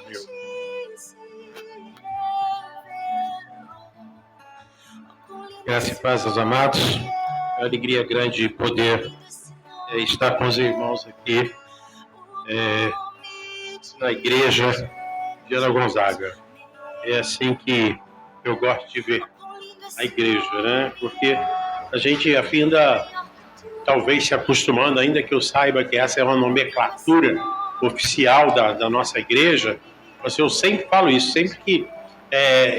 mil. Graça e paz aos amados. É uma alegria grande poder estar com os irmãos aqui na igreja de Ana Gonzaga. É assim que eu gosto de ver a igreja, né? Porque a gente ainda, talvez se acostumando, ainda que eu saiba que essa é uma nomenclatura oficial da nossa igreja, mas eu sempre falo isso, sempre que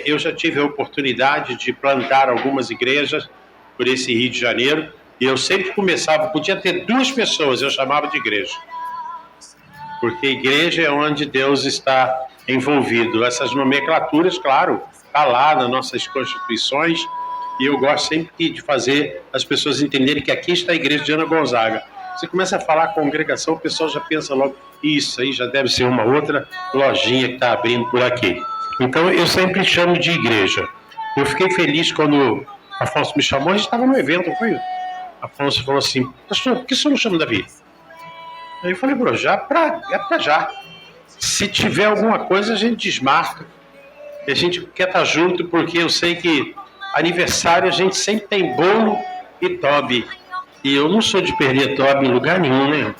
eu já tive a oportunidade de plantar algumas igrejas por esse Rio de Janeiro, e eu sempre começava, podia ter 2 pessoas, eu chamava de igreja. Porque igreja é onde Deus está envolvido. Essas nomenclaturas, claro, está lá nas nossas constituições, e eu gosto sempre de fazer as pessoas entenderem que aqui está a igreja de Ana Gonzaga. Você começa a falar congregação, o pessoal já pensa logo, isso aí já deve ser uma outra lojinha que está abrindo por aqui. Então, eu sempre chamo de igreja. Eu fiquei feliz quando Afonso me chamou, a gente estava no evento, foi? Afonso falou assim, pastor, por que o senhor não chama Davi? Aí eu falei, bro, é pra já. Se tiver alguma coisa, a gente desmarca. A gente quer estar junto, porque eu sei que aniversário a gente sempre tem bolo e tobe. E eu não sou de perder tobe em lugar nenhum, né?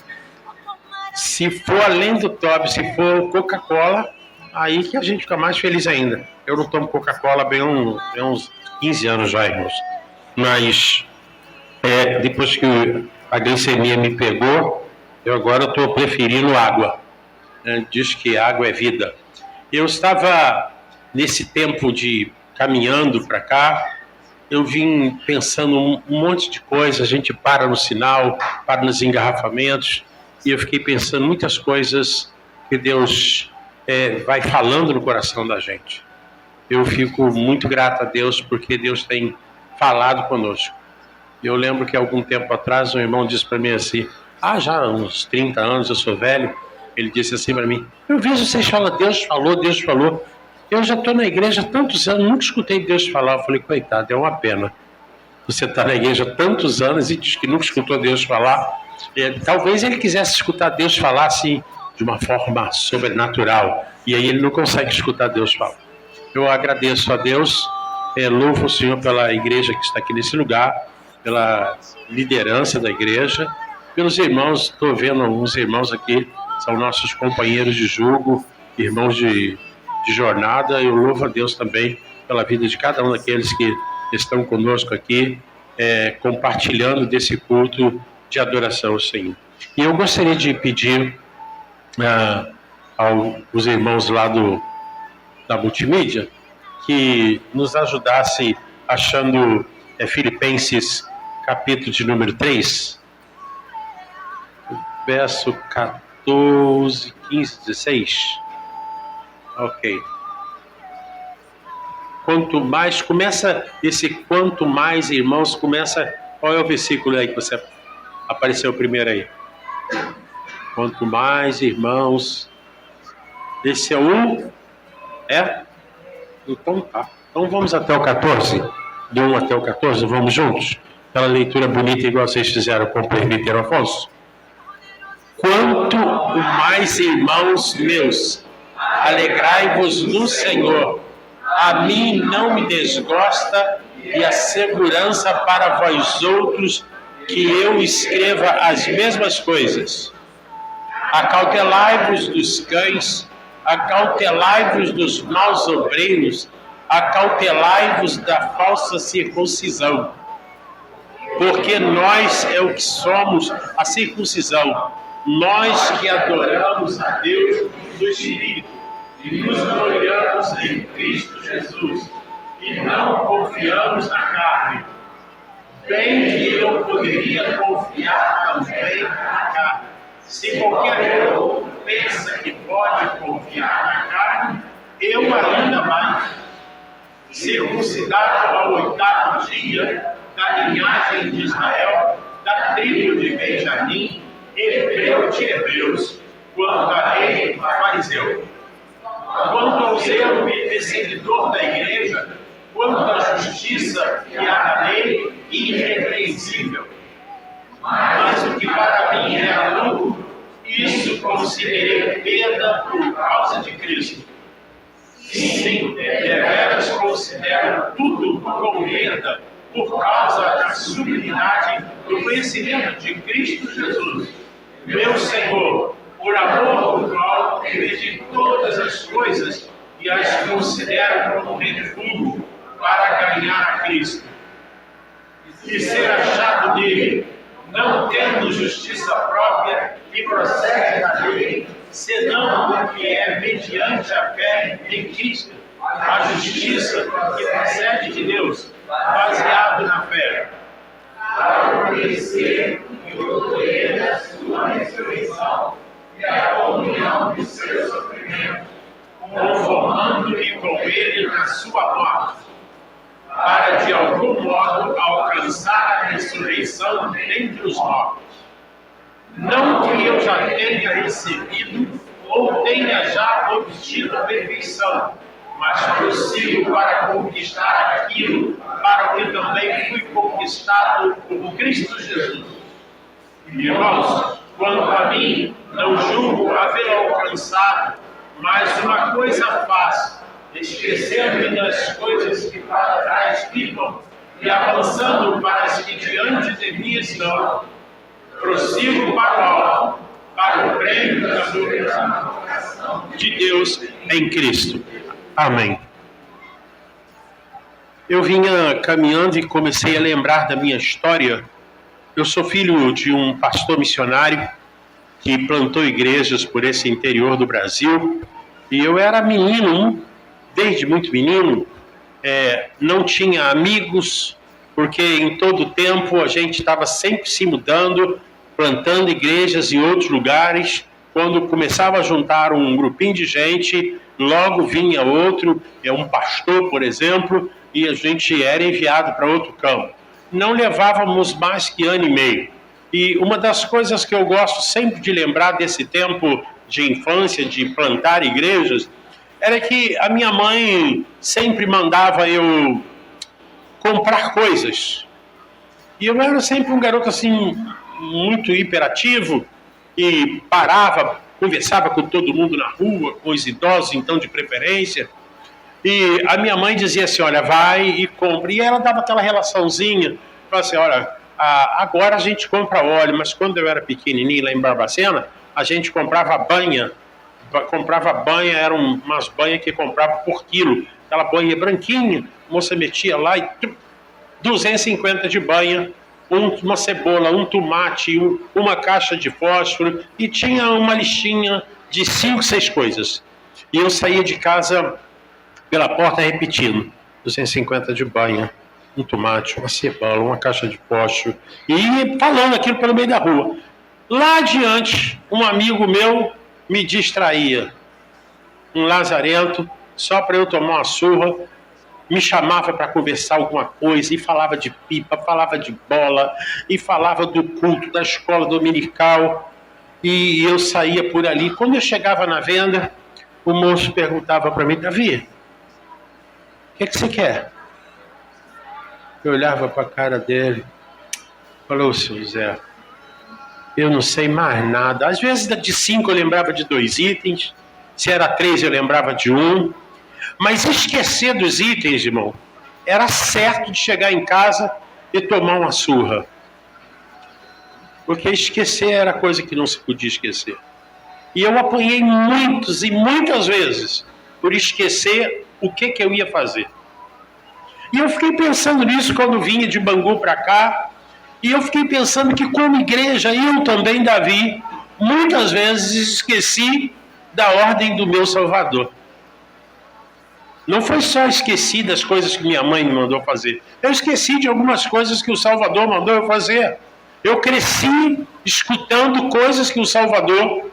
Se for além do tobe, se for Coca-Cola, aí que a gente fica mais feliz ainda. Eu não tomo Coca-Cola bem uns 15 anos já, irmãos. Mas depois que a glicemia me pegou, eu agora estou preferindo água. Diz que água é vida. Eu estava, nesse tempo de caminhando para cá, eu vim pensando um monte de coisa. A gente para no sinal, para nos engarrafamentos, e eu fiquei pensando muitas coisas que Deus vai falando no coração da gente. Eu fico muito grato a Deus, porque Deus tem falado conosco. Eu lembro que algum tempo atrás um irmão disse para mim assim, já há uns 30 anos, eu sou velho, ele disse assim para mim, eu vejo vocês falam, Deus falou, eu já estou na igreja há tantos anos, nunca escutei Deus falar. Eu falei, coitado, é uma pena. Você está na igreja há tantos anos e diz que nunca escutou Deus falar. Talvez ele quisesse escutar Deus falar assim, de uma forma sobrenatural, e aí ele não consegue escutar Deus falar. Eu agradeço a Deus, louvo o Senhor pela igreja que está aqui nesse lugar, pela liderança da igreja, pelos irmãos. Estou vendo alguns irmãos aqui, são nossos companheiros de jugo, irmãos de jornada. Eu louvo a Deus também pela vida de cada um daqueles que estão conosco aqui, compartilhando desse culto de adoração ao Senhor. E eu gostaria de pedir aos irmãos lá da multimídia que nos ajudasse achando Filipenses capítulo de número 3, verso 14, 15, 16. Ok. Quanto mais, quanto mais, irmãos, qual é o versículo aí que você apareceu primeiro aí? Quanto mais, irmãos, esse é o... Então tá. Então vamos até o 14, do 1 até o 14, vamos juntos? Aquela leitura bonita igual vocês fizeram com o presbítero Afonso. Quanto mais, irmãos meus, alegrai-vos no Senhor. A mim não me desgosta e a segurança para vós outros que eu escreva as mesmas coisas. Acautelai-vos dos cães, acautelai-vos dos maus obreiros, acautelai-vos da falsa circuncisão. Porque nós é o que somos a circuncisão, nós que adoramos a Deus do Espírito e nos gloriamos em Cristo Jesus e não confiamos na carne. Bem que eu poderia confiar também na carne. Se qualquer outro pensa que pode confiar na carne, eu ainda mais. Circuncidado ao 8º dia, da linhagem de Israel, da tribo de Benjamim, hebreu de hebreus, quanto a lei, fariseu. Quanto ao zelo perseguidor da igreja, quanto à justiça e à lei, irrepreensível. Mas o que para mim era lucro, Isso considerei perda por causa de Cristo. Sim, deveras considero tudo como perda por causa da sublimidade do conhecimento de Cristo Jesus, meu Senhor, por amor do qual perdi todas as coisas e as considero como refúgio para ganhar a Cristo e ser achado nele, não tendo justiça própria que procede da lei, senão o que é mediante a fé em Cristo, a justiça que procede de Deus, baseado na fé. Para conhecer e poder da sua ressurreição e a comunhão dos seus sofrimentos, conformando-me com ele na sua morte, para de algum modo alcançar a ressurreição dentre os mortos. Não que eu já tenha recebido ou tenha já obtido a perfeição, mas prossigo para conquistar aquilo para o que também fui conquistado por Cristo Jesus. Irmãos, quanto a mim, não julgo haver alcançado, mas uma coisa faço, esquecendo-me das coisas que para trás ficam e avançando para as que diante de mim estão, prossigo para o alto, para o prêmio da glorificação de Deus em Cristo. Amém. Eu vinha caminhando e comecei a lembrar da minha história. Eu sou filho de um pastor missionário que plantou igrejas por esse interior do Brasil. E eu era menino, desde muito menino, não tinha amigos, porque em todo tempo a gente estava sempre se mudando, plantando igrejas em outros lugares. Quando começava a juntar um grupinho de gente, logo vinha outro, um pastor, por exemplo, e a gente era enviado para outro campo. Não levávamos mais que ano e meio. E uma das coisas que eu gosto sempre de lembrar desse tempo de infância, de plantar igrejas, era que a minha mãe sempre mandava eu comprar coisas. E eu era sempre um garoto assim, muito hiperativo, e parava, conversava com todo mundo na rua, com os idosos então de preferência, e a minha mãe dizia assim, olha, vai e compra, e ela dava aquela relaçãozinha, falava assim, olha, agora a gente compra óleo, mas quando eu era pequenininho lá em Barbacena, a gente comprava banha, eram umas banhas que comprava por quilo, aquela banha branquinha, a moça metia lá e 250 de banha, uma cebola, um tomate, uma caixa de fósforo, e tinha uma listinha de 5, 6 coisas. E eu saía de casa pela porta repetindo, 250 de banha, um tomate, uma cebola, uma caixa de fósforo, e falando aquilo pelo meio da rua. Lá adiante, um amigo meu me distraía, um lazarento, só para eu tomar uma surra, me chamava para conversar alguma coisa, e falava de pipa, falava de bola, e falava do culto da escola dominical, e eu saía por ali. Quando eu chegava na venda, o moço perguntava para mim, Davi, o que você quer? Eu olhava para a cara dele, falou, seu Zé, eu não sei mais nada. Às vezes de 5 eu lembrava de 2 itens, se era 3 eu lembrava de 1, mas esquecer dos itens, irmão, era certo de chegar em casa e tomar uma surra. Porque esquecer era coisa que não se podia esquecer. E eu apanhei muitas e muitas vezes por esquecer o que eu ia fazer. E eu fiquei pensando nisso quando vinha de Bangu para cá, e eu fiquei pensando que como igreja, eu também, Davi, muitas vezes esqueci da ordem do meu Salvador. Não foi só esqueci das coisas que minha mãe me mandou fazer. Eu esqueci de algumas coisas que o Salvador mandou eu fazer. Eu cresci escutando coisas que o Salvador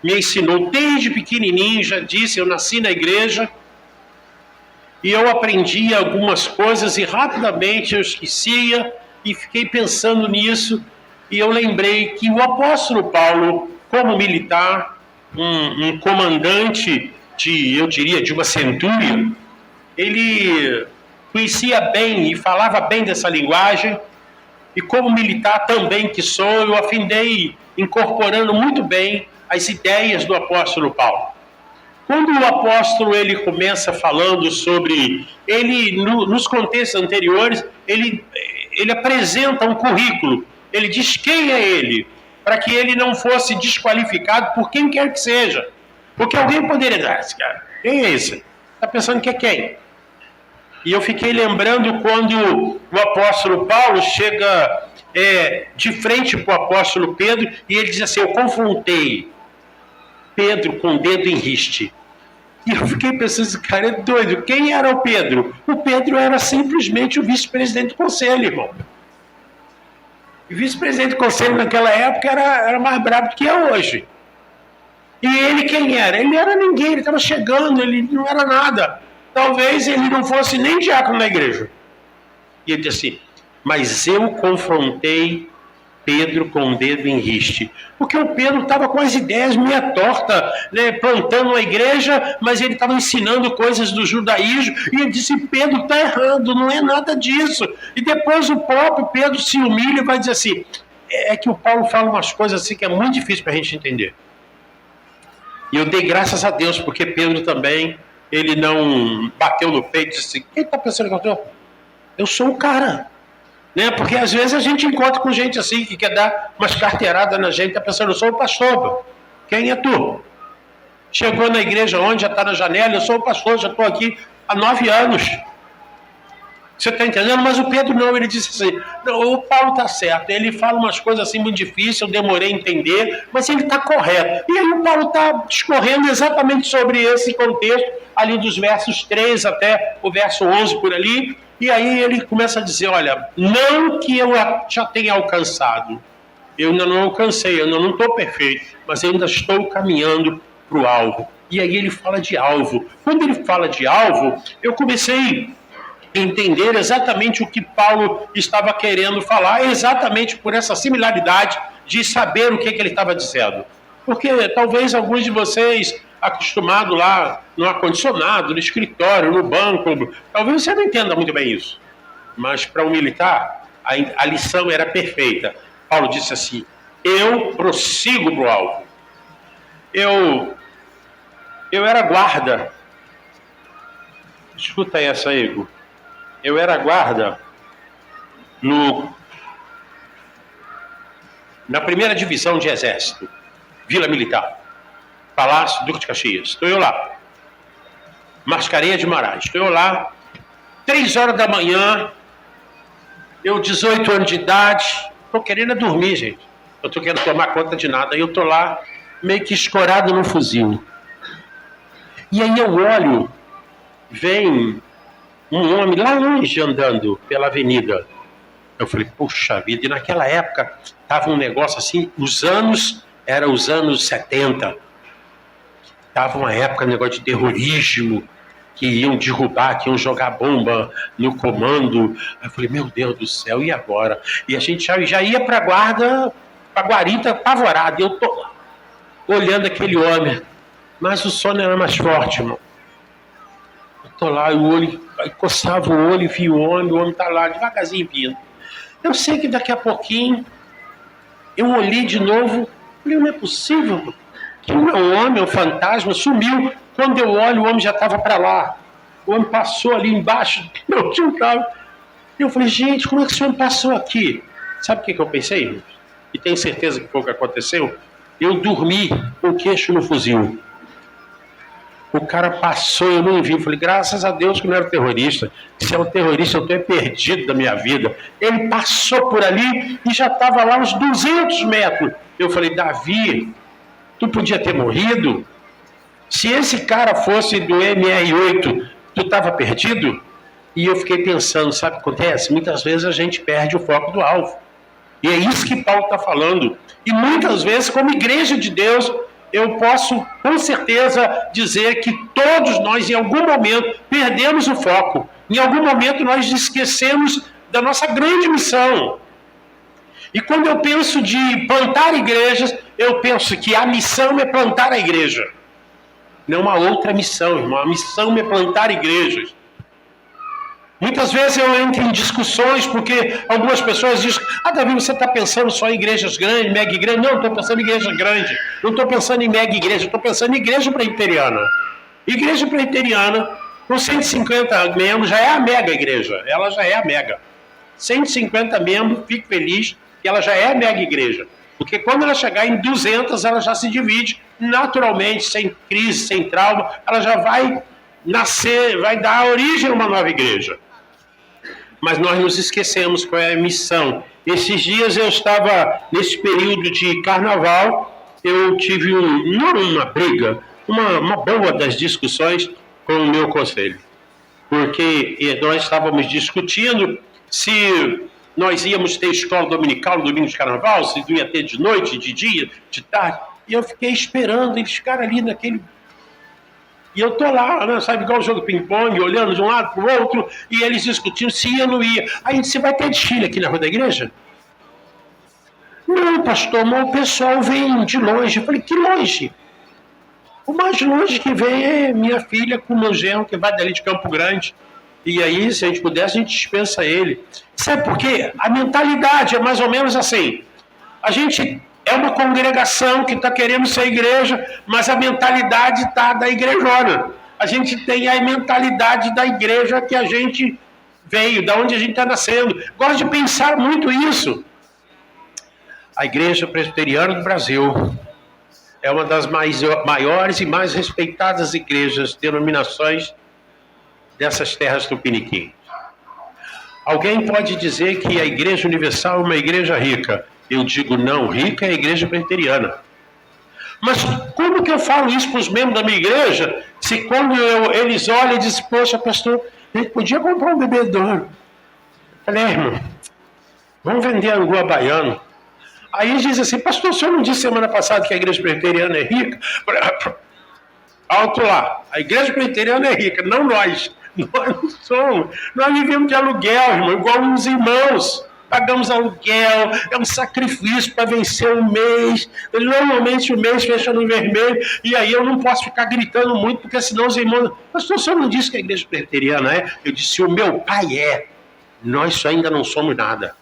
me ensinou. Desde pequenininho, já disse, eu nasci na igreja. E eu aprendi algumas coisas e rapidamente eu esquecia e fiquei pensando nisso. E eu lembrei que o apóstolo Paulo, como militar, um comandante eu diria, de uma centúria, ele conhecia bem e falava bem dessa linguagem, e como militar também que sou, eu afindei incorporando muito bem as ideias do apóstolo Paulo. Quando o apóstolo ele começa falando sobre, nos contextos anteriores, ele apresenta um currículo, ele diz quem é ele, para que ele não fosse desqualificado por quem quer que seja. Porque alguém poderia dizer, esse cara, quem é esse? Está pensando que é quem? E eu fiquei lembrando quando o apóstolo Paulo chega de frente para o apóstolo Pedro e ele diz assim, eu confrontei Pedro com o dedo em riste. E eu fiquei pensando, esse cara é doido. Quem era o Pedro? O Pedro era simplesmente o vice-presidente do conselho, irmão. O vice-presidente do conselho naquela época era mais brabo do que é hoje. E ele quem era? Ele era ninguém, ele estava chegando, ele não era nada. Talvez ele não fosse nem diácono na igreja. E ele disse assim, mas eu confrontei Pedro com o dedo em riste. Porque o Pedro estava com as ideias meia torta, né, plantando uma igreja, mas ele estava ensinando coisas do judaísmo, e ele disse, Pedro está errando, não é nada disso. E depois o próprio Pedro se humilha e vai dizer assim, é que o Paulo fala umas coisas assim que é muito difícil para a gente entender. E eu dei graças a Deus, porque Pedro também, ele não bateu no peito e disse, quem está pensando que eu estou? Eu sou o cara. Né? Porque às vezes a gente encontra com gente assim, que quer dar umas carteiradas na gente, está pensando, eu sou o pastor. Quem é tu? Chegou na igreja onde? Já está na janela, eu sou o pastor, já estou aqui há 9 anos. Você está entendendo? Mas o Pedro não, ele disse assim, não, o Paulo está certo, ele fala umas coisas assim muito difíceis, eu demorei a entender, mas ele está correto. E aí o Paulo está discorrendo exatamente sobre esse contexto, ali dos versos 3 até o verso 11 por ali, e aí ele começa a dizer, olha, não que eu já tenha alcançado, eu ainda não alcancei, eu ainda não estou perfeito, mas eu ainda estou caminhando para o alvo. E aí ele fala de alvo. Quando ele fala de alvo, eu comecei entender exatamente o que Paulo estava querendo falar, exatamente por essa similaridade de saber o que ele estava dizendo. Porque talvez alguns de vocês, acostumados lá no ar-condicionado, no escritório, no banco, talvez você não entenda muito bem isso. Mas para um militar, a lição era perfeita. Paulo disse assim, eu prossigo para o alvo. Eu era guarda. Escuta essa, Igor. Eu era guarda na primeira divisão de exército, Vila Militar, Palácio Duque de Caxias. Estou eu lá. Mascarenhas de Moraes. Estou eu lá, 3 horas da manhã, eu 18 anos de idade, estou querendo dormir, gente. Eu estou querendo tomar conta de nada. Aí eu estou lá, meio que escorado no fuzil. E aí eu olho, vem um homem lá longe andando pela avenida. Eu falei, puxa vida, e naquela época estava um negócio assim, eram os anos 70. Estava uma época, um negócio de terrorismo, que iam derrubar, que iam jogar bomba no comando. Eu falei, meu Deus do céu, e agora? E a gente já ia para a guarda, para a guarita, apavorado. E eu tô lá, olhando aquele homem. Mas o sono era mais forte, irmão. Estou lá, o olho, aí coçava o olho, vi o homem está lá, devagarzinho vindo. Eu sei que daqui a pouquinho, eu olhei de novo, falei, não é possível, que não é um homem, é um fantasma, sumiu. Quando eu olho, o homem já estava para lá. O homem passou ali embaixo, meu tio estava. Eu falei, gente, como é que esse homem passou aqui? Sabe o que eu pensei? E tenho certeza que foi o que aconteceu? Eu dormi com o queixo no fuzil. O cara passou, eu não vi. Eu falei, graças a Deus que não era terrorista. Se é um terrorista, eu estou perdido da minha vida. Ele passou por ali e já estava lá uns 200 metros. Eu falei, Davi, tu podia ter morrido? Se esse cara fosse do MR8, tu estava perdido? E eu fiquei pensando, sabe o que acontece? Muitas vezes a gente perde o foco do alvo. E é isso que Paulo está falando. E muitas vezes, como igreja de Deus, eu posso com certeza dizer que todos nós, em algum momento, perdemos o foco. Em algum momento, nós esquecemos da nossa grande missão. E quando eu penso de plantar igrejas, eu penso que a missão é plantar a igreja. Não uma outra missão, irmão. A missão é plantar igrejas. Muitas vezes eu entro em discussões porque algumas pessoas dizem: Davi, você está pensando só em igrejas grandes, mega igreja? Não, estou pensando em igreja grande. Não estou pensando em mega igreja, estou pensando em igreja presbiteriana. Igreja presbiteriana, com 150 membros, já é a mega igreja. Ela já é a mega. 150 membros, fico feliz que ela já é a mega igreja. Porque quando ela chegar em 200, ela já se divide naturalmente, sem crise, sem trauma. Ela já vai nascer, vai dar origem a uma nova igreja. Mas nós nos esquecemos qual é a missão. Esses dias eu estava, nesse período de carnaval, eu tive não uma briga, uma boa das discussões com o meu conselho. Porque nós estávamos discutindo se nós íamos ter escola dominical no domingo de carnaval, se ia ter de noite, de dia, de tarde. E eu fiquei esperando eles ficarem ali naquele... E eu tô lá, né, sabe, igual o jogo ping-pong, olhando de um lado para o outro, e eles discutindo se ia ou não ia. Aí, você vai ter desfile aqui na rua da igreja? Não, pastor, mas o pessoal vem de longe. Eu falei: que longe? O mais longe que vem é minha filha com o meu genro, que vai dali de Campo Grande. E aí, se a gente pudesse, a gente dispensa ele. Sabe por quê? A mentalidade é mais ou menos assim. A gente é uma congregação que está querendo ser igreja, mas a mentalidade está da igrejona. A gente tem a mentalidade da igreja que a gente veio, da onde a gente está nascendo. Gosto de pensar muito isso. A Igreja Presbiteriana do Brasil é uma das maiores e mais respeitadas igrejas, denominações dessas terras tupiniquim. Alguém pode dizer que a Igreja Universal é uma igreja rica. Eu digo: não, rica é a Igreja Presbiteriana. Mas como que eu falo isso para os membros da minha igreja, se quando eles olham e dizem: poxa, pastor, a gente podia comprar um bebedouro? Eu falei: irmão, vamos vender angu a baiano. Aí eles dizem assim: pastor, o senhor não disse semana passada que a Igreja Presbiteriana é rica? Alto lá, a Igreja Presbiteriana é rica, não nós. Nós não somos. Nós vivemos de aluguel, irmão, igual uns irmãos. Pagamos aluguel, é um sacrifício para vencer o mês. Normalmente o mês fecha no vermelho, e aí eu não posso ficar gritando muito, porque senão os irmãos... Pastor, o senhor não disse que a igreja presbiteriana é? Eu disse: o meu pai é. Nós ainda não somos nada.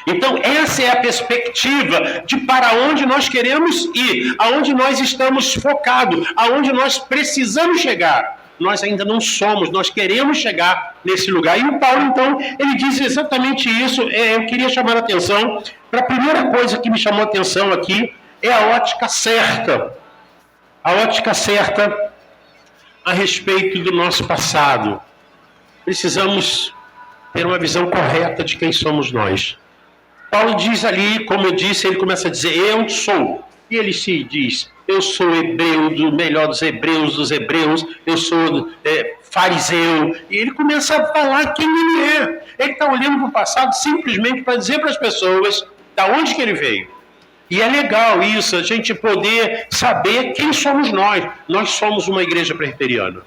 Então, essa é a perspectiva de para onde nós queremos ir, aonde nós estamos focados, aonde nós precisamos chegar. Nós ainda não somos, nós queremos chegar nesse lugar. E o Paulo, então, ele diz exatamente isso. Eu queria chamar a atenção para a primeira coisa que me chamou a atenção aqui, é a ótica certa. A ótica certa a respeito do nosso passado. Precisamos ter uma visão correta de quem somos nós. Paulo diz ali, como eu disse, ele começa a dizer: eu sou. E ele se diz: eu sou hebreu, do melhor dos hebreus, eu sou fariseu. E ele começa a falar quem ele é. Ele está olhando para o passado simplesmente para dizer para as pessoas de onde que ele veio. E é legal isso, a gente poder saber quem somos nós. Nós somos uma igreja presbiteriana.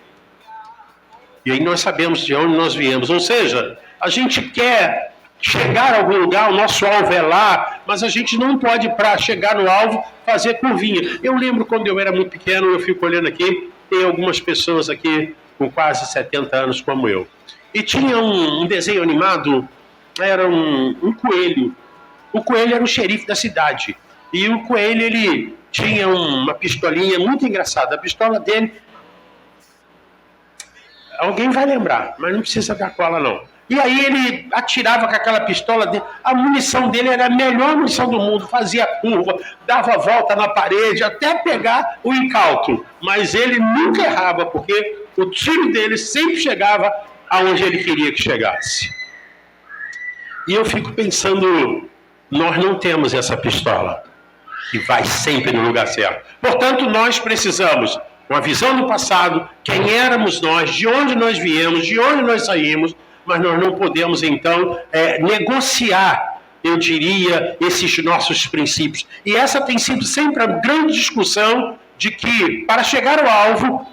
E aí nós sabemos de onde nós viemos. Ou seja, a gente quer chegar a algum lugar, o nosso alvo é lá, mas a gente não pode, para chegar no alvo, fazer curvinha. Eu lembro quando eu era muito pequeno, eu fico olhando aqui, tem algumas pessoas aqui com quase 70 anos como eu. E tinha um desenho animado, era um coelho. O coelho era o xerife da cidade. E o coelho, ele tinha uma pistolinha muito engraçada. A pistola dele... Alguém vai lembrar, mas não precisa dar cola, não. E aí ele atirava com aquela pistola dele. A munição dele era a melhor munição do mundo. Fazia curva, dava volta na parede, até pegar o incauto. Mas ele nunca errava, porque o tiro dele sempre chegava aonde ele queria que chegasse. E eu fico pensando, nós não temos essa pistola que vai sempre no lugar certo. Portanto, nós precisamos uma visão do passado, quem éramos nós, de onde nós viemos, de onde nós saímos, mas nós não podemos, então, negociar, eu diria, esses nossos princípios. E essa tem sido sempre a grande discussão de que, para chegar ao alvo,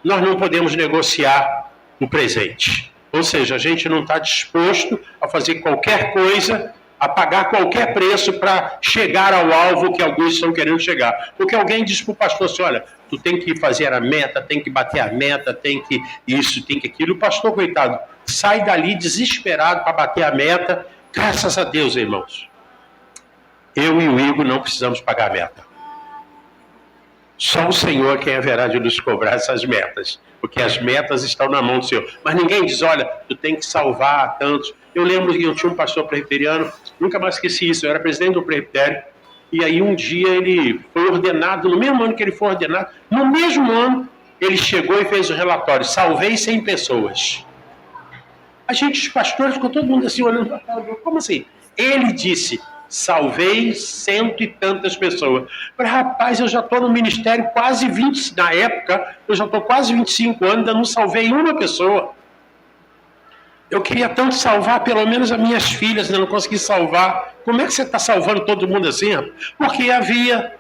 nós não podemos negociar o presente. Ou seja, a gente não está disposto a fazer qualquer coisa, a pagar qualquer preço para chegar ao alvo que alguns estão querendo chegar. Porque alguém diz para o pastor assim: olha, tu tem que fazer a meta, tem que bater a meta, tem que isso, tem que aquilo. O pastor, coitado, sai dali desesperado para bater a meta. Graças a Deus, irmãos. Eu e o Igor não precisamos pagar a meta. Só o Senhor quem haverá de nos cobrar essas metas. Porque as metas estão na mão do Senhor. Mas ninguém diz, olha, tu tem que salvar tantos. Eu lembro que eu tinha um pastor presbiteriano, nunca mais esqueci isso, eu era presidente do presbitério. E aí um dia ele foi ordenado, no mesmo ano que ele foi ordenado, no mesmo ano, ele chegou e fez o relatório, salvei 100 pessoas. A gente, os pastores, ficou todo mundo assim olhando para cá, como assim? Ele disse, salvei 100 e tantas pessoas. Eu falei, rapaz, eu já estou no ministério quase 20, na época, eu já estou quase 25 anos, ainda não salvei uma pessoa. Eu queria tanto salvar pelo menos as minhas filhas, ainda não consegui salvar. Como é que você está salvando todo mundo assim? Porque havia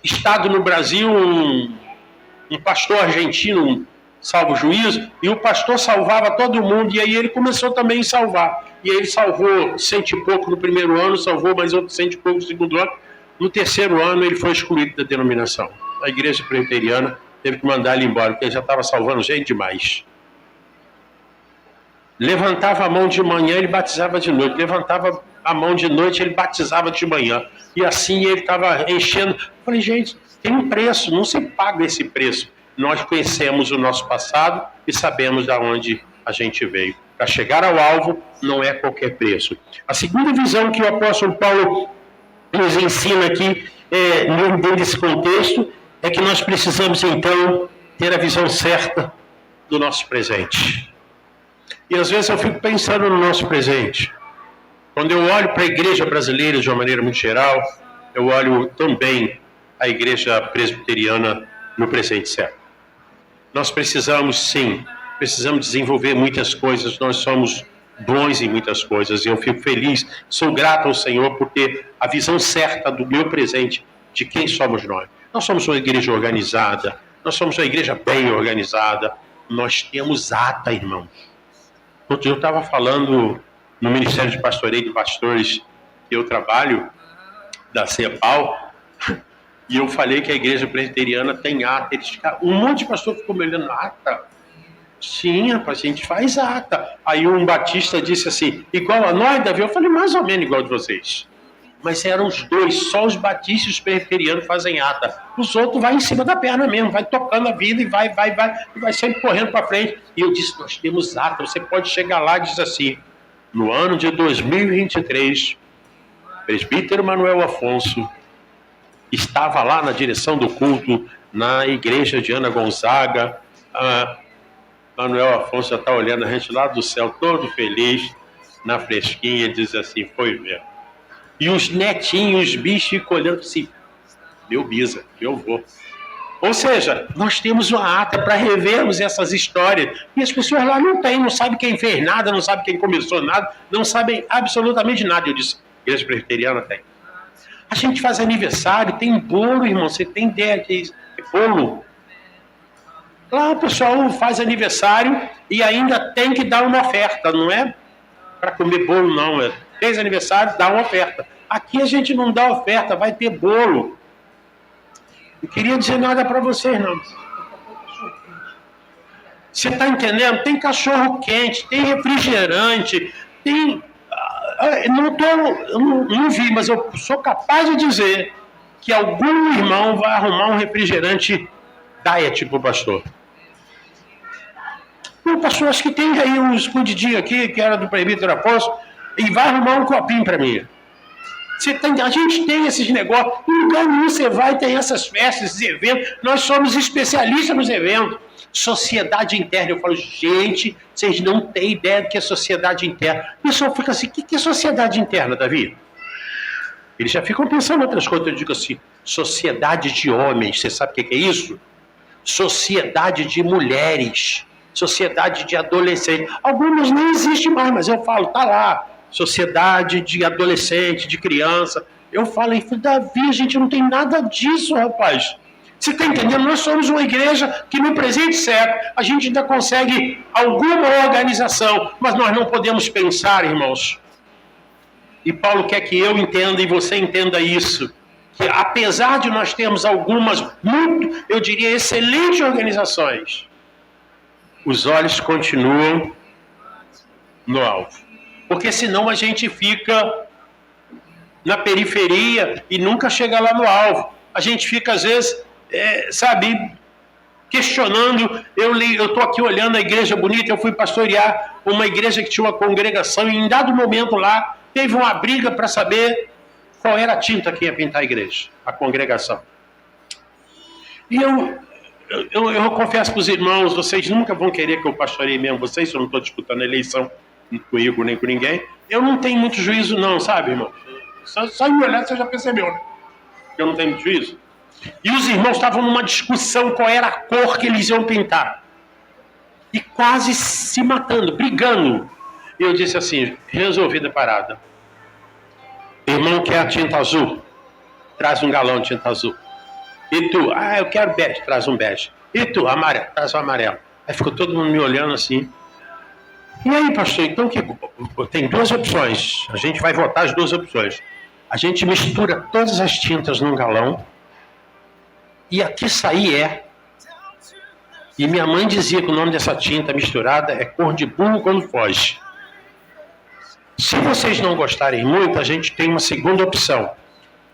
estado no Brasil um pastor argentino, salvo juízo, e o pastor salvava todo mundo, e aí ele começou também a salvar. E aí ele salvou 100 e pouco no primeiro ano, salvou mais outros 100 e pouco no segundo ano. No terceiro ano ele foi excluído da denominação. A igreja presbiteriana teve que mandar ele embora, porque ele já estava salvando gente demais. Levantava a mão de manhã, ele batizava de noite. Levantava a mão de noite, ele batizava de manhã. E assim ele estava enchendo. Eu falei, gente, tem um preço, não se paga esse preço. Nós conhecemos o nosso passado e sabemos de onde a gente veio. Para chegar ao alvo, não é qualquer preço. A segunda visão que o apóstolo Paulo nos ensina aqui, dentro desse contexto, é que nós precisamos, então, ter a visão certa do nosso presente. E às vezes eu fico pensando no nosso presente. Quando eu olho para a igreja brasileira de uma maneira muito geral, eu olho também a igreja presbiteriana no presente século. Nós precisamos, sim, precisamos desenvolver muitas coisas, nós somos bons em muitas coisas, e eu fico feliz, sou grato ao Senhor por ter a visão certa do meu presente, de quem somos nós. Nós somos uma igreja organizada, nós somos uma igreja bem organizada, nós temos ata, irmãos. Outro dia eu estava falando no Ministério de Pastoreio de Pastores que eu trabalho, da CEPAL, e eu falei que a igreja presbiteriana tem ata. Um monte de pastor ficou me olhando, ata? Sim, rapaz, a gente faz ata. Aí um batista disse assim, igual a nós, Davi? Eu falei, mais ou menos igual de vocês. Mas eram os dois, só os batistas e os presbiterianos fazem ata. Os outros vai em cima da perna mesmo, vai tocando a vida e vai sempre correndo para frente. E eu disse, nós temos ata, você pode chegar lá e dizer assim, no ano de 2023, presbítero Manuel Afonso estava lá na direção do culto, na igreja de Ana Gonzaga. Manuel Afonso já está olhando a gente lá do céu, todo feliz, na fresquinha, diz assim, foi mesmo. E os netinhos, os bichos ficam olhando assim, meu bisa, meu avô. Ou seja, nós temos uma ata para revermos essas histórias. E as pessoas lá não têm, não sabem quem fez nada, não sabem quem começou nada, não sabem absolutamente nada. Eu disse, a igreja presbiteriana tem. A gente faz aniversário, tem bolo, irmão, você tem ideia que é bolo? Lá o pessoal faz aniversário e ainda tem que dar uma oferta, não é para comer bolo, não. Fez aniversário, dá uma oferta. Aqui a gente não dá oferta, vai ter bolo. Não queria dizer nada para vocês, não. Você está entendendo? Tem cachorro quente, tem refrigerante, tem... não vi, mas eu sou capaz de dizer que algum irmão vai arrumar um refrigerante diet para o pastor. O pastor, acho que tem aí um escondidinho aqui, que era do presbítero Afonso, e vai arrumar um copinho para mim. A gente tem esses negócios, em lugar nenhum você vai, tem essas festas, esses eventos, nós somos especialistas nos eventos. Sociedade interna, eu falo, gente, vocês não têm ideia do que é sociedade interna. O pessoal fica assim, o que é sociedade interna, Davi? Eles já ficam pensando em outras coisas, eu digo assim, sociedade de homens, você sabe o que é isso? Sociedade de mulheres, sociedade de adolescentes, algumas nem existem mais, mas eu falo, tá lá, sociedade de adolescente, de criança. Eu falei, Davi, a gente não tem nada disso, rapaz. Você está entendendo? Nós somos uma igreja que no presente século a gente ainda consegue alguma organização, mas nós não podemos pensar, irmãos. E Paulo quer que eu entenda e você entenda isso, que apesar de nós termos algumas, muito, eu diria, excelentes organizações, os olhos continuam no alvo. Porque senão a gente fica na periferia e nunca chega lá no alvo. A gente fica, às vezes, questionando. Eu estou aqui olhando a igreja bonita, eu fui pastorear uma igreja que tinha uma congregação e em dado momento lá teve uma briga para saber qual era a tinta que ia pintar a igreja, a congregação. E eu confesso para os irmãos, vocês nunca vão querer que eu pastoreie mesmo vocês, eu não estou disputando a eleição com o Igor nem com ninguém. Eu não tenho muito juízo não, sabe, irmão? Só em olhar você já percebeu, né? Eu não tenho muito juízo. E os irmãos estavam numa discussão qual era a cor que eles iam pintar. E quase se matando, brigando. E eu disse assim, resolvida a parada. Irmão quer a tinta azul? Traz um galão de tinta azul. E tu? Ah, eu quero bege, traz um bege. E tu? Amarelo, traz um amarelo. Aí ficou todo mundo me olhando assim. E aí, pastor, então tem duas opções. A gente vai votar as duas opções. A gente mistura todas as tintas num galão. E aqui sair é. E minha mãe dizia que o nome dessa tinta misturada é cor de burro quando foge. Se vocês não gostarem muito, a gente tem uma segunda opção.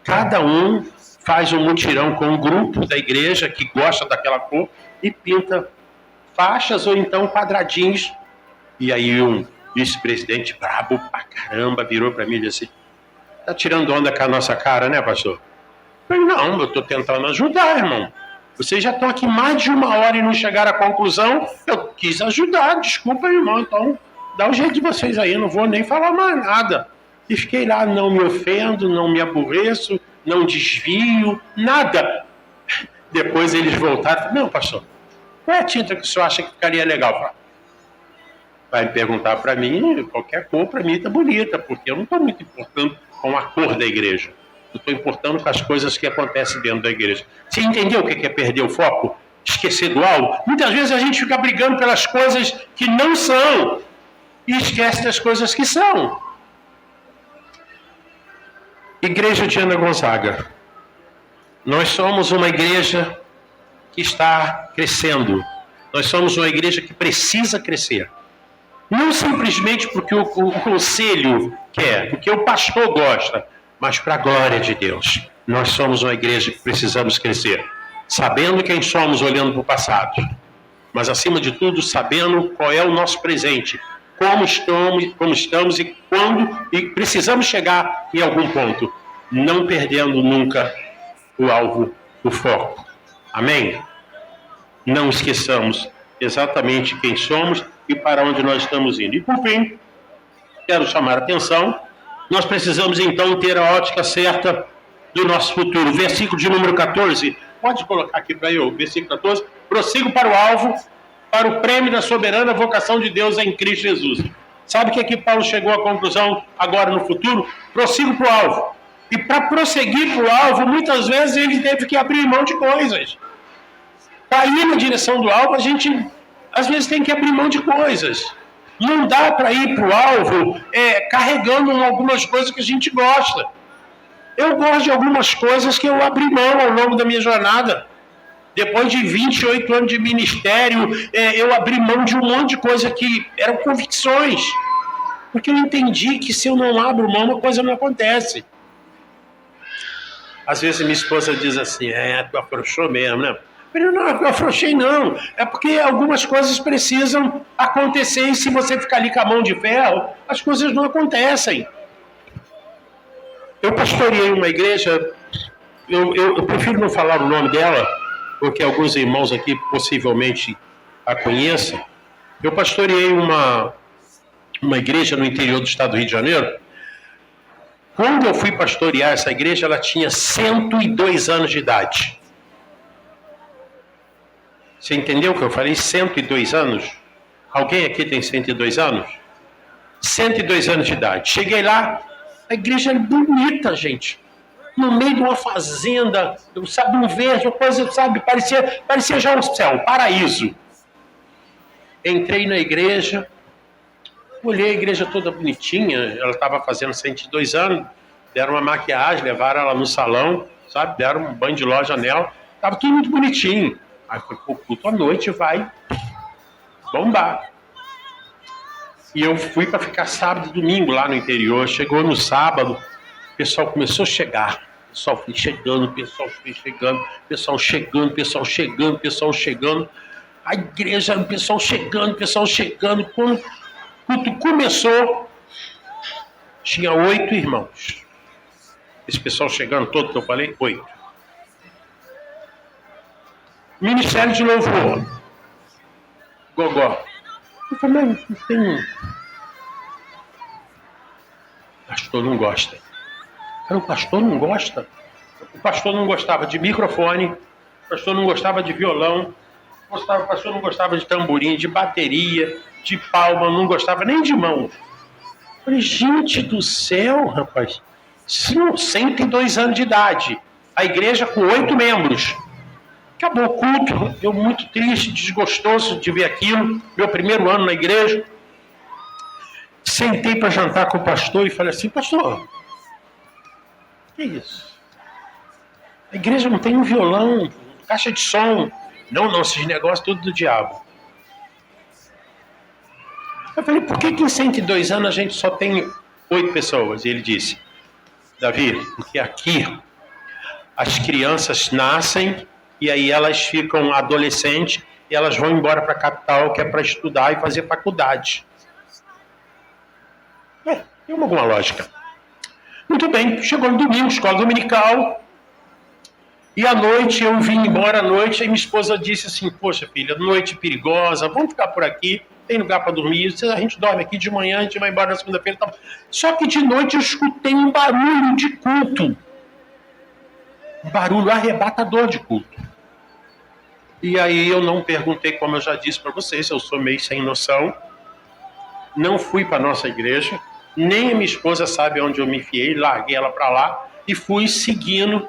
Cada um faz um mutirão com um grupo da igreja que gosta daquela cor e pinta faixas ou então quadradinhos. E aí um vice-presidente brabo pra caramba virou pra mim e disse assim, tá tirando onda com a nossa cara, né, pastor? Eu falei, não, eu tô tentando ajudar, irmão. Vocês já estão aqui mais de 1 hora e não chegaram à conclusão. Eu quis ajudar, desculpa, irmão. Então, dá um jeito de vocês aí, eu não vou nem falar mais nada. E fiquei lá, não me ofendo, não me aborreço, não desvio, nada. Depois eles voltaram, não, pastor, qual é a tinta que o senhor acha que ficaria legal? Falei, vai me perguntar para mim, qualquer cor para mim tá bonita, porque eu não estou muito importando com a cor da igreja. Eu estou importando com as coisas que acontecem dentro da igreja. Você entendeu o que é perder o foco? Esquecer do alvo? Muitas vezes a gente fica brigando pelas coisas que não são e esquece das coisas que são. Igreja de Ana Gonzaga. Nós somos uma igreja que está crescendo. Nós somos uma igreja que precisa crescer. Não simplesmente porque o conselho quer, porque o pastor gosta, mas para a glória de Deus. Nós somos uma igreja que precisamos crescer, sabendo quem somos olhando para o passado, mas acima de tudo sabendo qual é o nosso presente, como estamos e quando e precisamos chegar em algum ponto, não perdendo nunca o alvo, o foco. Amém? Não esqueçamos exatamente quem somos e para onde nós estamos indo. E por fim, quero chamar a atenção, nós precisamos então ter a ótica certa do nosso futuro. Versículo de número 14, pode colocar aqui para eu, versículo 14, prossigo para o alvo, para o prêmio da soberana vocação de Deus em Cristo Jesus. Sabe o que aqui Paulo chegou à conclusão agora no futuro? Prossigo para o alvo. E para prosseguir para o alvo, muitas vezes ele teve que abrir mão de coisas. Para ir na direção do alvo, a gente às vezes tem que abrir mão de coisas. Não dá para ir para o alvo carregando algumas coisas que a gente gosta. Eu gosto de algumas coisas que eu abri mão ao longo da minha jornada. Depois de 28 anos de ministério, eu abri mão de um monte de coisa que eram convicções. Porque eu entendi que se eu não abro mão, uma coisa não acontece. Às vezes minha esposa diz assim, tu afrouxou mesmo, né? Eu não, eu afrouxei não. É porque algumas coisas precisam acontecer e se você ficar ali com a mão de ferro, as coisas não acontecem. Eu pastoreei uma igreja, eu prefiro não falar o nome dela, porque alguns irmãos aqui possivelmente a conheçam. Eu pastoreei uma igreja no interior do estado do Rio de Janeiro. Quando eu fui pastorear essa igreja, ela tinha 102 anos de idade. Você entendeu o que eu falei? 102 anos? Alguém aqui tem 102 anos? 102 anos de idade. Cheguei lá, a igreja era bonita, gente. No meio de uma fazenda, sabe, um verde, uma coisa, sabe, parecia já um céu, um paraíso. Entrei na igreja, olhei a igreja toda bonitinha, ela estava fazendo 102 anos, deram uma maquiagem, levaram ela no salão, sabe, deram um banho de loja nela, estava tudo muito bonitinho. Aí foi pro culto à noite, vai bombar. E eu fui para ficar sábado e domingo lá no interior. Chegou no sábado, o pessoal começou a chegar. O pessoal foi chegando, o pessoal foi chegando, o pessoal chegando, o pessoal chegando, o pessoal chegando. A igreja, o pessoal chegando, o pessoal chegando. Quando o culto começou, tinha 8 irmãos. Esse pessoal chegando todo que eu falei, 8. Ministério de louvor. Gogó. Eu falei, mas não tem... O pastor não gosta. Cara, o pastor não gosta. O pastor não gostava de microfone, o pastor não gostava de violão, o pastor não gostava de tamborim, de bateria, de palma, não gostava nem de mão. Eu falei, gente do céu, rapaz, 102 anos de idade, a igreja com 8 membros. Acabou o culto, eu muito triste, desgostoso de ver aquilo, meu primeiro ano na igreja. Sentei para jantar com o pastor e falei assim, pastor, que isso? A igreja não tem um violão, caixa de som. Não, esses negócios tudo do diabo. Eu falei, por que em 102 anos a gente só tem 8 pessoas? E ele disse, Davi, porque aqui as crianças nascem e aí elas ficam adolescentes e elas vão embora para a capital, que é para estudar e fazer faculdade. Tem alguma lógica. Muito bem, chegou no domingo, escola dominical, e à noite eu vim embora à noite, e minha esposa disse assim, poxa filha, noite perigosa, vamos ficar por aqui, tem lugar para dormir, a gente dorme aqui de manhã, a gente vai embora na segunda-feira. Tá. Só que de noite eu escutei um barulho de culto, um barulho arrebatador de culto. E aí eu não perguntei, como eu já disse para vocês, eu sou meio sem noção, não fui para a nossa igreja, nem a minha esposa sabe onde eu me enfiei, larguei ela para lá e fui seguindo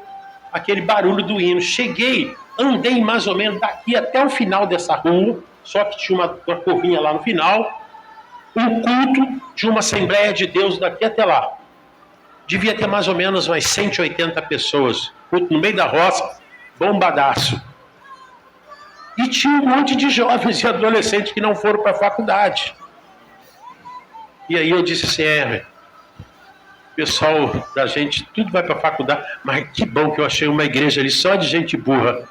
aquele barulho do hino. Cheguei, andei mais ou menos daqui até o final dessa rua, só que tinha uma curvinha lá no final, um culto de uma Assembleia de Deus daqui até lá. Devia ter mais ou menos umas 180 pessoas, culto no meio da roça, bombadaço. E tinha um monte de jovens e adolescentes que não foram para a faculdade. E aí eu disse assim, pessoal da gente, tudo vai para a faculdade, mas que bom que eu achei uma igreja ali só de gente burra.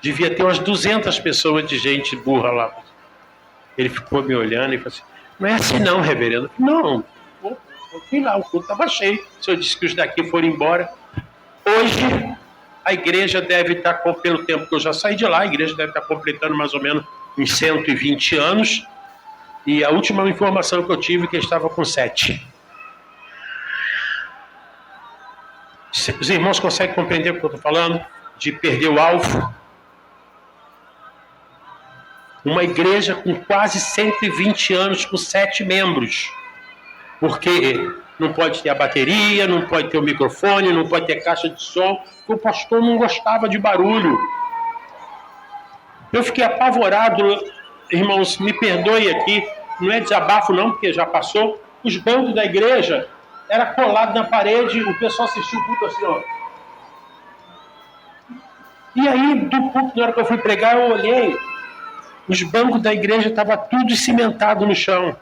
Devia ter umas 200 pessoas de gente burra lá. Ele ficou me olhando e falou assim, não é assim não, reverendo. Não, eu fui lá, o culto estava cheio. O senhor disse que os daqui foram embora. Hoje, a igreja deve estar, pelo tempo que eu já saí de lá, a igreja deve estar completando mais ou menos uns 120 anos. E a última informação que eu tive é que estava com 7. Os irmãos conseguem compreender o que eu estou falando? De perder o alvo? Uma igreja com quase 120 anos, com 7 membros. Porque não pode ter a bateria, não pode ter o microfone, não pode ter caixa de som, porque o pastor não gostava de barulho. Eu fiquei apavorado, irmãos, me perdoe aqui, não é desabafo não, porque já passou. Os bancos da igreja era colado na parede, o pessoal assistiu o culto assim, ó. E aí, do culto, na hora que eu fui pregar, eu olhei, os bancos da igreja estavam tudo cimentado no chão.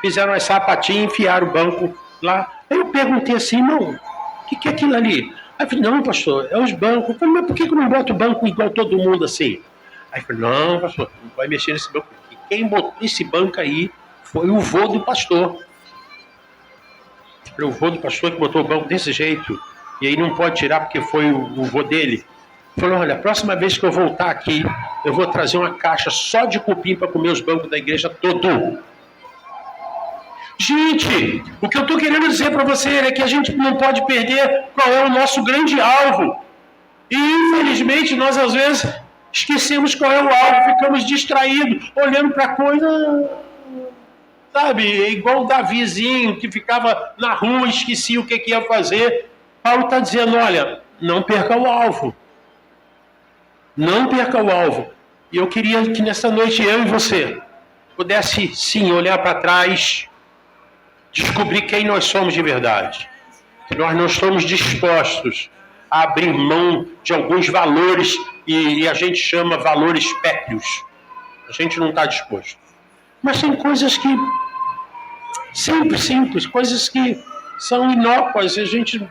Fizeram as sapatinhas, enfiaram o banco lá. Aí eu perguntei assim, não, o que é aquilo ali? Aí eu falei, não, pastor, é os bancos. Eu falei, mas por que eu não boto o banco igual todo mundo assim? Aí eu falei, não, pastor, não vai mexer nesse banco. Quem botou esse banco aí foi o vô do pastor. O vô do pastor que botou o banco desse jeito. E aí não pode tirar porque foi o vô dele. Falou, olha, a próxima vez que eu voltar aqui, eu vou trazer uma caixa só de cupim para comer os bancos da igreja todo. Gente, o que eu estou querendo dizer para você é que a gente não pode perder qual é o nosso grande alvo. E, infelizmente, nós, às vezes, esquecemos qual é o alvo, ficamos distraídos, olhando para a coisa, sabe, igual o Davizinho, que ficava na rua, esquecia o que ia fazer. Paulo está dizendo, olha, não perca o alvo. Não perca o alvo. E eu queria que nessa noite eu e você pudesse, sim, olhar para trás, descobrir quem nós somos de verdade. Que nós não estamos dispostos a abrir mão de alguns valores, e a gente chama valores pétreos. A gente não está disposto. Mas tem coisas que, simples, coisas que são inócuas. A gente,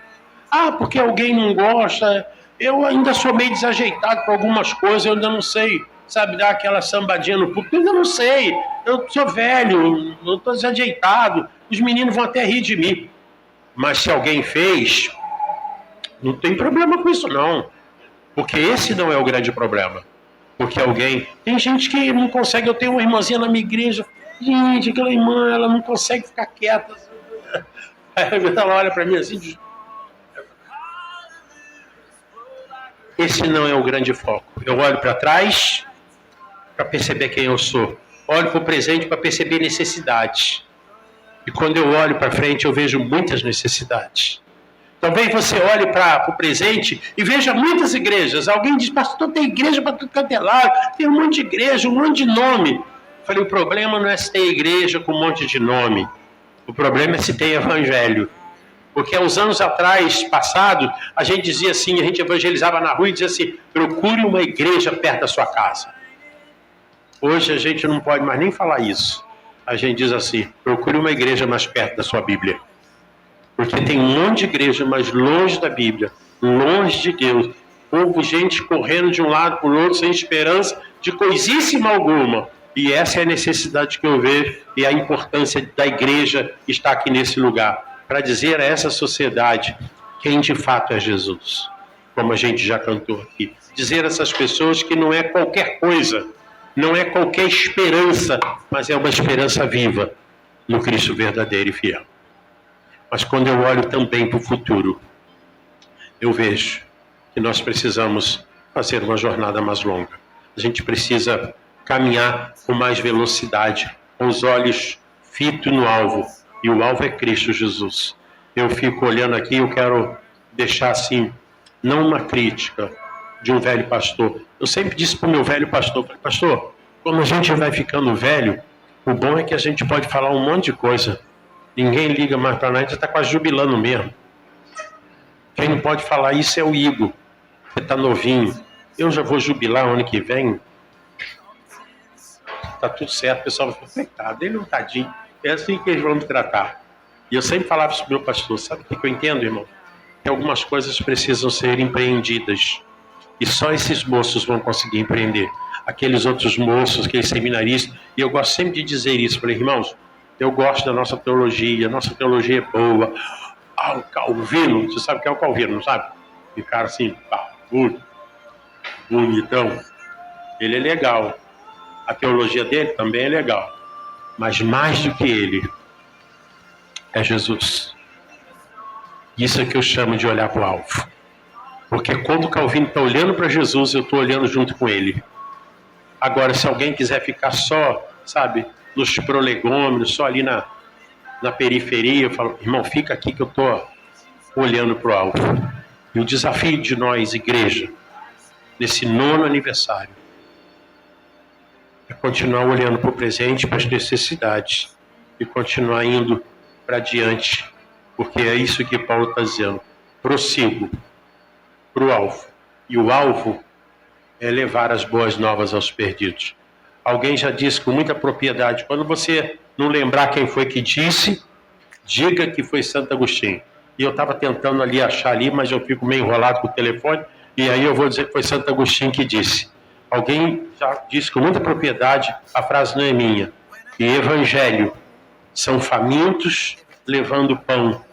porque alguém não gosta. Eu ainda sou meio desajeitado com algumas coisas, eu ainda não sei, sabe, dar aquela sambadinha no público. Eu ainda não sei. Eu sou velho, eu estou desajeitado. Os meninos vão até rir de mim. Mas se alguém fez, não tem problema com isso, não. Porque esse não é o grande problema. Porque alguém... Tem gente que não consegue... Eu tenho uma irmãzinha na minha igreja. Gente, aquela irmã, ela não consegue ficar quieta. Aí ela olha para mim assim... Esse não é o grande foco. Eu olho para trás para perceber quem eu sou. Olho para o presente para perceber necessidades. E quando eu olho para frente, eu vejo muitas necessidades. Talvez você olhe para o presente e veja muitas igrejas. Alguém diz, pastor, tem igreja para tudo quanto é lado, tem um monte de igreja, um monte de nome. Eu falei, o problema não é se tem igreja com um monte de nome. O problema é se tem evangelho. Porque há uns anos atrás, passados, a gente dizia assim, a gente evangelizava na rua e dizia assim, procure uma igreja perto da sua casa. Hoje a gente não pode mais nem falar isso. A gente diz assim, procure uma igreja mais perto da sua Bíblia. Porque tem um monte de igreja, mas longe da Bíblia, longe de Deus. Povo, gente correndo de um lado para o outro, sem esperança de coisíssima alguma. E essa é a necessidade que eu vejo e a importância da igreja estar aqui nesse lugar. Para dizer a essa sociedade quem de fato é Jesus. Como a gente já cantou aqui. Dizer a essas pessoas que não é qualquer coisa, não é qualquer esperança, mas é uma esperança viva no Cristo verdadeiro e fiel. Mas quando eu olho também para o futuro, eu vejo que nós precisamos fazer uma jornada mais longa. A gente precisa caminhar com mais velocidade, com os olhos fitos no alvo. E o alvo é Cristo Jesus. Eu fico olhando aqui, eu quero deixar assim, não uma crítica de um velho pastor. Eu sempre disse para o meu velho pastor, pastor, quando a gente vai ficando velho, o bom é que a gente pode falar um monte de coisa. Ninguém liga mais para nós, a gente está quase jubilando mesmo. Quem não pode falar isso é o Igor. Você está novinho. Eu já vou jubilar ano que vem. Está tudo certo. O pessoal vai falar, coitado, ele é um tadinho. É assim que eles vão me tratar. E eu sempre falava isso para o meu pastor. Sabe o que eu entendo, irmão? Que algumas coisas precisam ser empreendidas. E só esses moços vão conseguir empreender. Aqueles outros moços, aqueles seminaristas. E eu gosto sempre de dizer isso. Falei, irmãos, eu gosto da nossa teologia é boa. O Calvino, você sabe o que é o Calvino, não sabe? Um cara assim, bonitão. Ele é legal. A teologia dele também é legal. Mas mais do que ele, é Jesus. Isso é que eu chamo de olhar para o alvo. Porque quando o Calvino está olhando para Jesus, eu estou olhando junto com ele. Agora, se alguém quiser ficar só, sabe, nos prolegômenos, só ali na periferia, eu falo, irmão, fica aqui que eu estou olhando para o alvo. E o desafio de nós, igreja, nesse 9º aniversário, é continuar olhando para o presente, para as necessidades, e continuar indo para diante, porque é isso que Paulo está dizendo. Prossigo para o alvo. E o alvo é levar as boas novas aos perdidos. Alguém já disse com muita propriedade, quando você não lembrar quem foi que disse, diga que foi Santo Agostinho. E eu estava tentando ali achar ali, mas eu fico meio enrolado com o telefone, e aí eu vou dizer que foi Santo Agostinho que disse. Alguém já disse com muita propriedade, a frase não é minha, que evangelho são famintos levando pão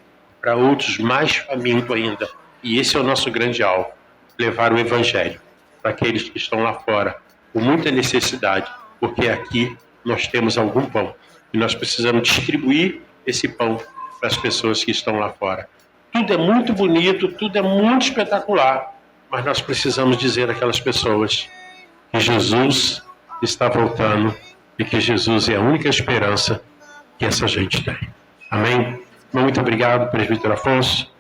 para outros mais famintos ainda. E esse é o nosso grande alvo, levar o evangelho para aqueles que estão lá fora, com muita necessidade, porque aqui nós temos algum pão. E nós precisamos distribuir esse pão para as pessoas que estão lá fora. Tudo é muito bonito, tudo é muito espetacular, mas nós precisamos dizer àquelas pessoas que Jesus está voltando e que Jesus é a única esperança que essa gente tem. Amém? Muito obrigado, presbítero Afonso,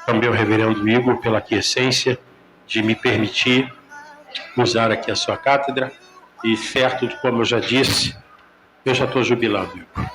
também o reverendo Igor, pela aquiescência de me permitir usar aqui a sua cátedra. E certo, como eu já disse, eu já estou jubilando, Igor.